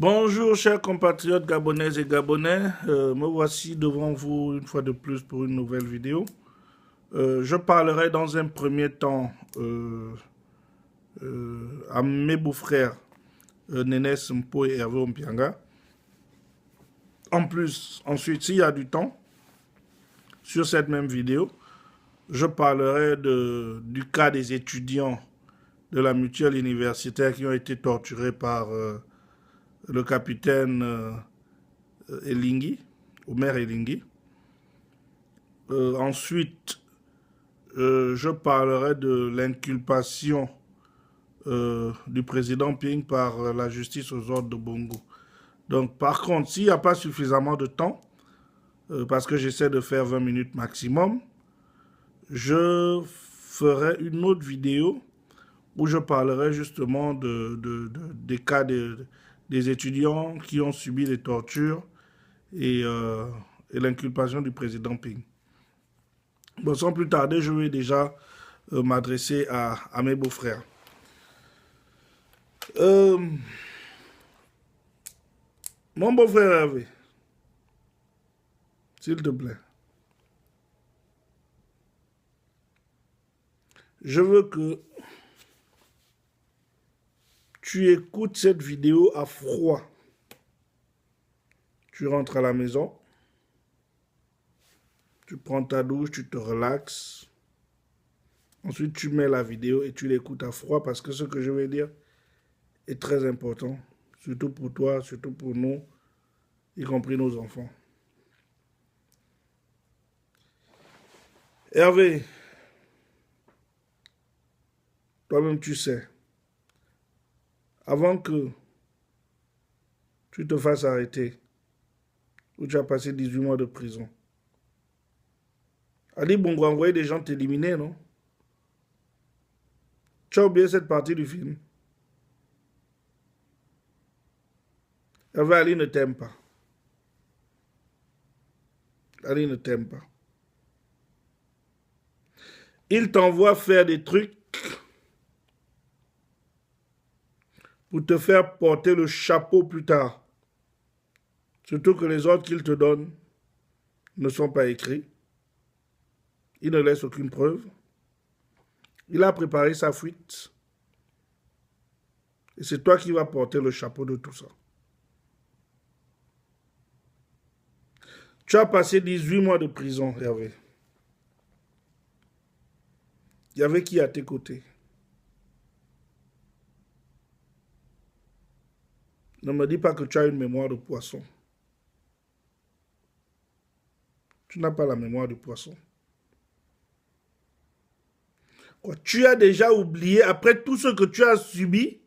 Bonjour chers compatriotes gabonaises et gabonais, me voici devant vous une fois de plus pour une nouvelle vidéo. Je parlerai dans un premier temps à mes beaux-frères Nénès Mpo et Hervé Ompianga. Ensuite, s'il y a du temps, sur cette même vidéo, je parlerai du cas des étudiants de la mutuelle universitaire qui ont été torturés par le capitaine Elingui, Omer Elingui. Ensuite, je parlerai de l'inculpation du président Ping par la justice aux ordres de Bongo. Donc, par contre, s'il n'y a pas suffisamment de temps, parce que j'essaie de faire 20 minutes maximum, je ferai une autre vidéo où je parlerai justement des cas des étudiants qui ont subi des tortures et l'inculpation du président Ping. Bon, sans plus tarder, je vais déjà m'adresser à mes beaux-frères. Mon beau-frère Hervé, s'il te plaît, je veux que tu écoutes cette vidéo à froid. Tu rentres à la maison, tu prends ta douche, tu te relaxes. Ensuite, tu mets la vidéo et tu l'écoutes à froid parce que ce que je vais dire est très important, surtout pour toi, surtout pour nous, y compris nos enfants. Hervé, toi-même tu sais, avant que tu te fasses arrêter, où tu as passé 18 mois de prison, Ali Bongo a envoyé des gens t'éliminer, non? Tu as oublié cette partie du film. Hervé, Ali ne t'aime pas. Ali ne t'aime pas. Il t'envoie faire des trucs pour te faire porter le chapeau plus tard. Surtout que les ordres qu'il te donne ne sont pas écrits. Il ne laisse aucune preuve. Il a préparé sa fuite. Et c'est toi qui vas porter le chapeau de tout ça. Tu as passé 18 mois de prison, Hervé. Il y avait qui à tes côtés? Ne me dis pas que tu as une mémoire de poisson. Tu n'as pas la mémoire de poisson. Quoi, tu as déjà oublié, après tout ce que tu as subi,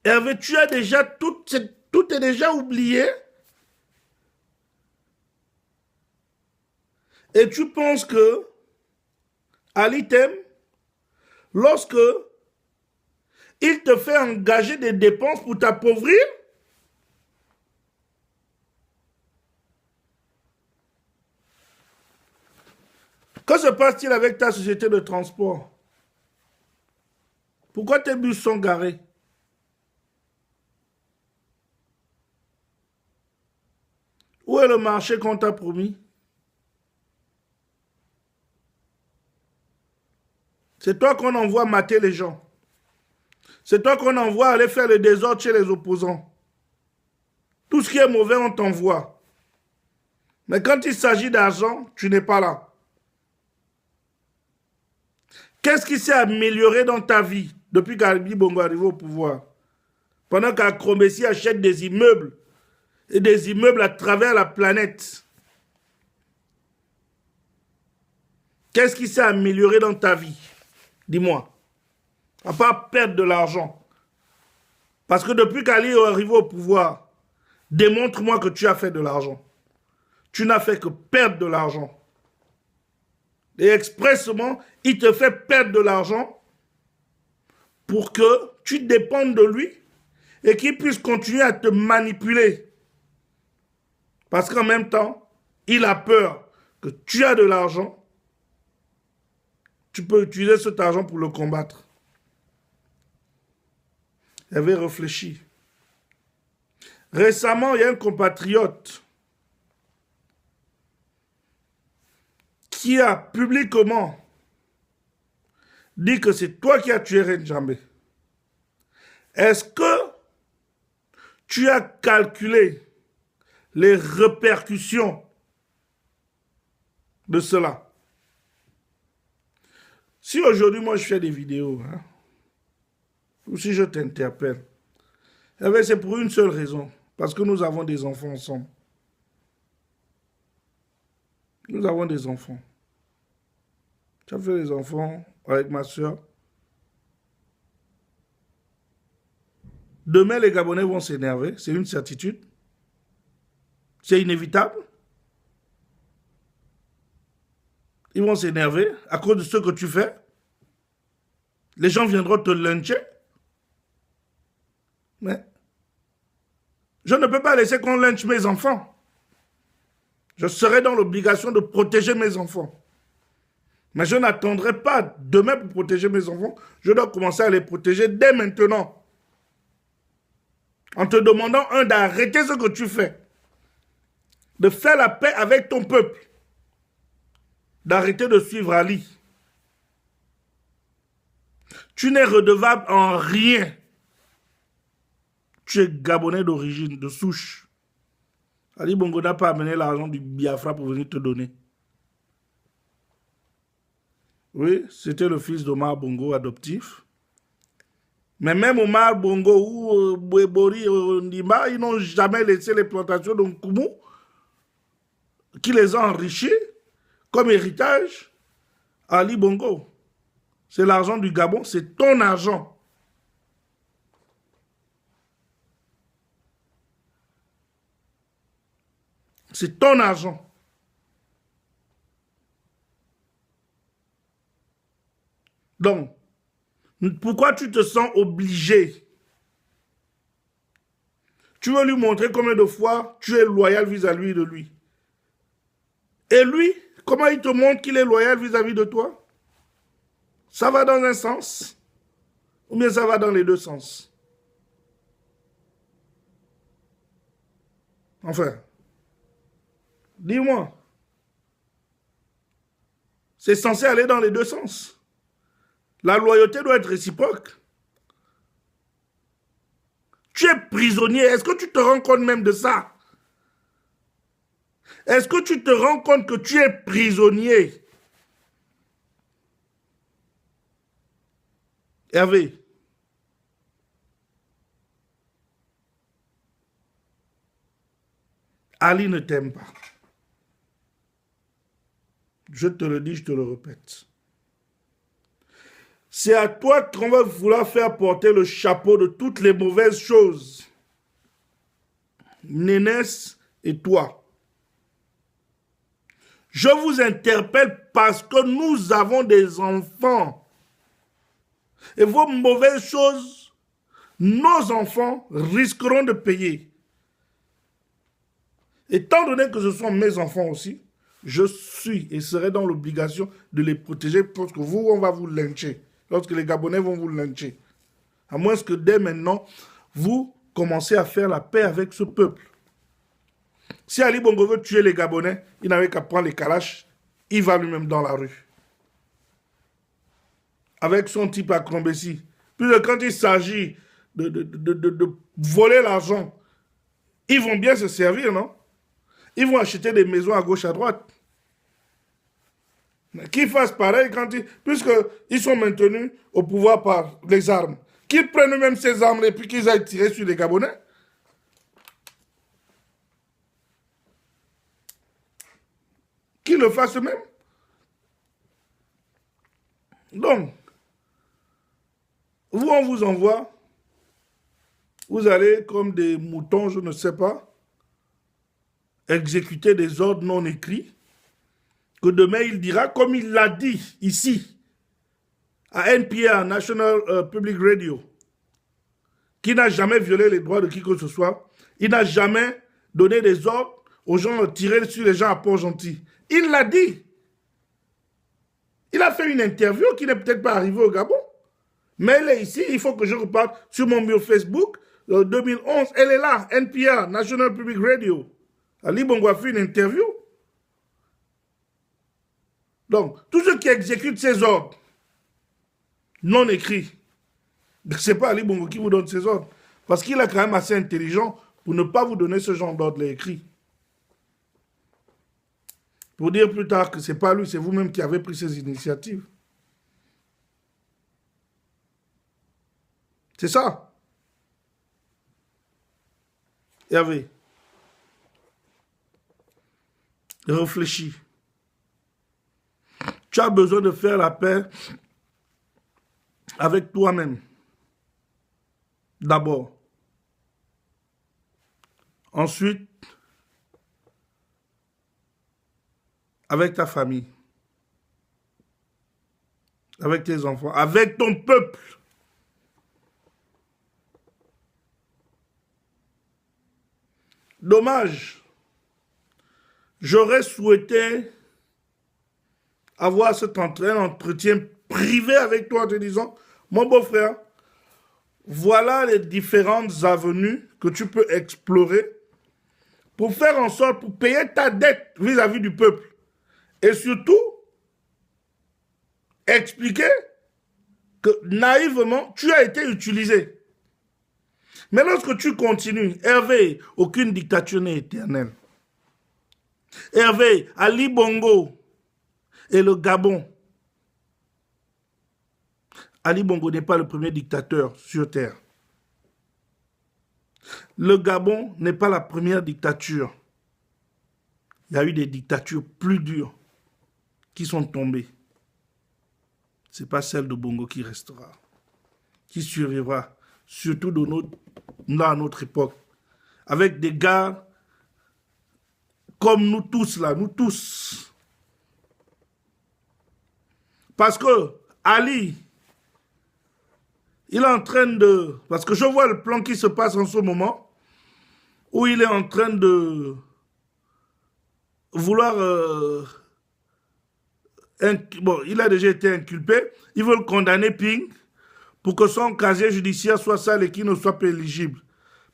Hervé, tu as déjà tout est déjà oublié. Et tu penses que Ali t'aime lorsque il te fait engager des dépenses pour t'appauvrir? Que se passe-t-il avec ta société de transport? Pourquoi tes bus sont garés? Où est le marché qu'on t'a promis? C'est toi qu'on envoie mater les gens. C'est toi qu'on envoie aller faire le désordre chez les opposants. Tout ce qui est mauvais, on t'envoie. Mais quand il s'agit d'argent, tu n'es pas là. Qu'est-ce qui s'est amélioré dans ta vie depuis qu'Ali Bongo est arrivé au pouvoir? Pendant qu'Acromessi achète des immeubles et des immeubles à travers la planète. Qu'est-ce qui s'est amélioré dans ta vie? Dis-moi. À part perdre de l'argent. Parce que depuis qu'Ali est arrivé au pouvoir, démontre-moi que tu as fait de l'argent. Tu n'as fait que perdre de l'argent. Et expressement, il te fait perdre de l'argent pour que tu dépendes de lui et qu'il puisse continuer à te manipuler. Parce qu'en même temps, il a peur que tu as de l'argent. Tu peux utiliser cet argent pour le combattre. Il avait réfléchi. Récemment, il y a un compatriote qui a publiquement dit que c'est toi qui as tué Renjambe. Est-ce que tu as calculé les répercussions de cela? Si aujourd'hui, moi, je fais des vidéos, hein, ou si je t'interpelle, c'est pour une seule raison, parce que nous avons des enfants ensemble. Nous avons des enfants. Tu as fait des enfants avec ma soeur. Demain, les Gabonais vont s'énerver, c'est une certitude. C'est inévitable. Ils vont s'énerver à cause de ce que tu fais. Les gens viendront te lyncher. Mais je ne peux pas laisser qu'on lynche mes enfants. Je serai dans l'obligation de protéger mes enfants. Mais je n'attendrai pas demain pour protéger mes enfants. Je dois commencer à les protéger dès maintenant. En te demandant, d'arrêter ce que tu fais. De faire la paix avec ton peuple. D'arrêter de suivre Ali. Tu n'es redevable en rien. Tu es Gabonais d'origine, de souche. Ali Bongo n'a pas amené l'argent du Biafra pour venir te donner. Oui, c'était le fils d'Omar Bongo adoptif. Mais même Omar Bongo ou Bouébori Ndima, ils n'ont jamais laissé les plantations de Nkoumou qui les ont enrichis comme héritage à Ali Bongo. C'est l'argent du Gabon, c'est ton argent. C'est ton argent. Donc, pourquoi tu te sens obligé? Tu veux lui montrer combien de fois tu es loyal vis-à-vis de lui. Et lui, comment il te montre qu'il est loyal vis-à-vis de toi? Ça va dans un sens ou bien ça va dans les deux sens? Enfin, dis-moi. C'est censé aller dans les deux sens. La loyauté doit être réciproque. Tu es prisonnier. Est-ce que tu te rends compte même de ça? Est-ce que tu te rends compte que tu es prisonnier? Hervé, Ali ne t'aime pas. Je te le dis, je te le répète. C'est à toi qu'on va vouloir faire porter le chapeau de toutes les mauvaises choses. Nénès et toi. Je vous interpelle parce que nous avons des enfants. Et vos mauvaises choses, nos enfants risqueront de payer. Étant donné que ce sont mes enfants aussi, je suis et serai dans l'obligation de les protéger parce que vous, on va vous lyncher. Lorsque les Gabonais vont vous lyncher. À moins que dès maintenant, vous commencez à faire la paix avec ce peuple. Si Ali Bongo veut tuer les Gabonais, il n'avait qu'à prendre les kalash, il va lui-même dans la rue. Avec son type à Krombessi. Puis quand il s'agit de voler l'argent, ils vont bien se servir, non? Ils vont acheter des maisons à gauche, à droite. Qu'ils fassent pareil puisqu'ils sont maintenus au pouvoir par les armes. Qu'ils prennent même ces armes et puis qu'ils aillent tirer sur les Gabonais. Qu'ils le fassent eux-mêmes. Donc, vous, on vous envoie, vous allez comme des moutons, je ne sais pas, exécuter des ordres non écrits, que demain il dira, comme il l'a dit ici, à NPR, National Public Radio, qui n'a jamais violé les droits de qui que ce soit, il n'a jamais donné des ordres aux gens de tirer sur les gens à Port-Gentil. Il l'a dit. Il a fait une interview qui n'est peut-être pas arrivée au Gabon. Mais elle est ici, il faut que je reparte sur mon mur Facebook 2011, elle est là, NPR, National Public Radio. Ali Bongo a fait une interview. Donc, tous ceux qui exécutent ces ordres non écrits, ce n'est pas Ali Bongo qui vous donne ces ordres. Parce qu'il est quand même assez intelligent pour ne pas vous donner ce genre d'ordre écrit. Pour dire plus tard que ce n'est pas lui, c'est vous-même qui avez pris ces initiatives. C'est ça. Hervé, réfléchis. Tu as besoin de faire la paix avec toi-même. D'abord. Ensuite, avec ta famille. Avec tes enfants. Avec ton peuple. Dommage. J'aurais souhaité avoir cet entretien privé avec toi en te disant, mon beau-frère, voilà les différentes avenues que tu peux explorer pour faire en sorte, pour payer ta dette vis-à-vis du peuple. Et surtout, expliquer que naïvement, tu as été utilisé. Mais lorsque tu continues, Hervé, aucune dictature n'est éternelle. Hervé, Ali Bongo et le Gabon. Ali Bongo n'est pas le premier dictateur sur Terre. Le Gabon n'est pas la première dictature. Il y a eu des dictatures plus dures qui sont tombées. Ce n'est pas celle de Bongo qui restera, qui survivra, surtout dans notre époque, avec des gars comme nous tous là, nous tous. Parce que Ali, il est en train de... Parce que je vois le plan qui se passe en ce moment, où il est en train de vouloir... bon, il a déjà été inculpé. Ils veulent condamner Ping pour que son casier judiciaire soit sale et qu'il ne soit pas éligible.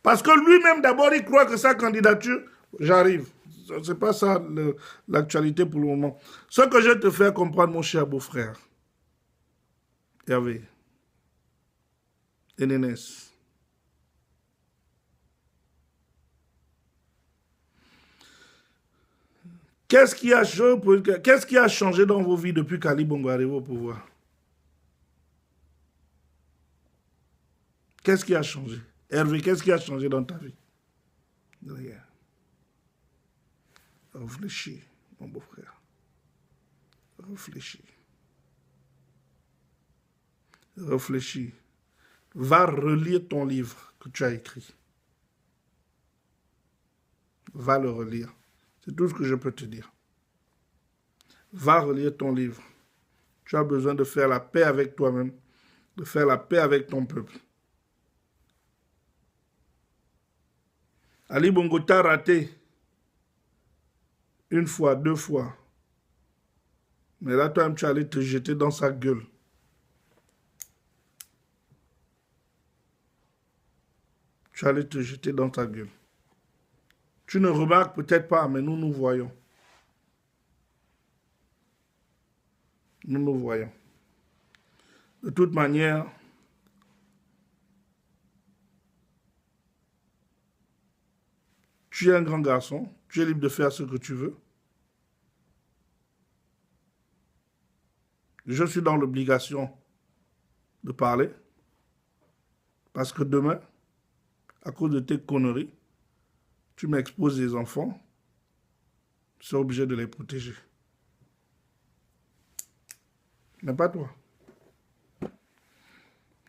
Parce que lui-même, d'abord, il croit que sa candidature... J'arrive. Ce n'est pas ça l'actualité pour le moment. Ce que je vais te faire comprendre, mon cher beau-frère, Hervé et Nénès, qu'est-ce qui a changé dans vos vies depuis qu'Ali Bongo est arrivé au pouvoir? Qu'est-ce qui a changé? Hervé, qu'est-ce qui a changé dans ta vie? Rien. Réfléchis, mon beau-frère. Réfléchis. Réfléchis. Va relire ton livre que tu as écrit. Va le relire. C'est tout ce que je peux te dire. Va relire ton livre. Tu as besoin de faire la paix avec toi-même, de faire la paix avec ton peuple. Ali Bongo t'a raté une fois, deux fois. Mais là, toi-même, tu allais te jeter dans sa gueule. Tu allais te jeter dans ta gueule. Tu ne remarques peut-être pas, mais nous, nous voyons. Nous, nous voyons. De toute manière, tu es un grand garçon, tu es libre de faire ce que tu veux. Je suis dans l'obligation de parler, parce que demain, à cause de tes conneries, tu m'exposes des enfants, tu seras obligé de les protéger. Mais pas toi.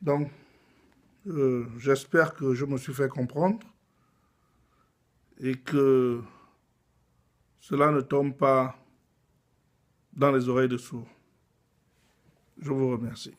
Donc, j'espère que je me suis fait comprendre et que cela ne tombe pas dans les oreilles de sourds. Je vous remercie.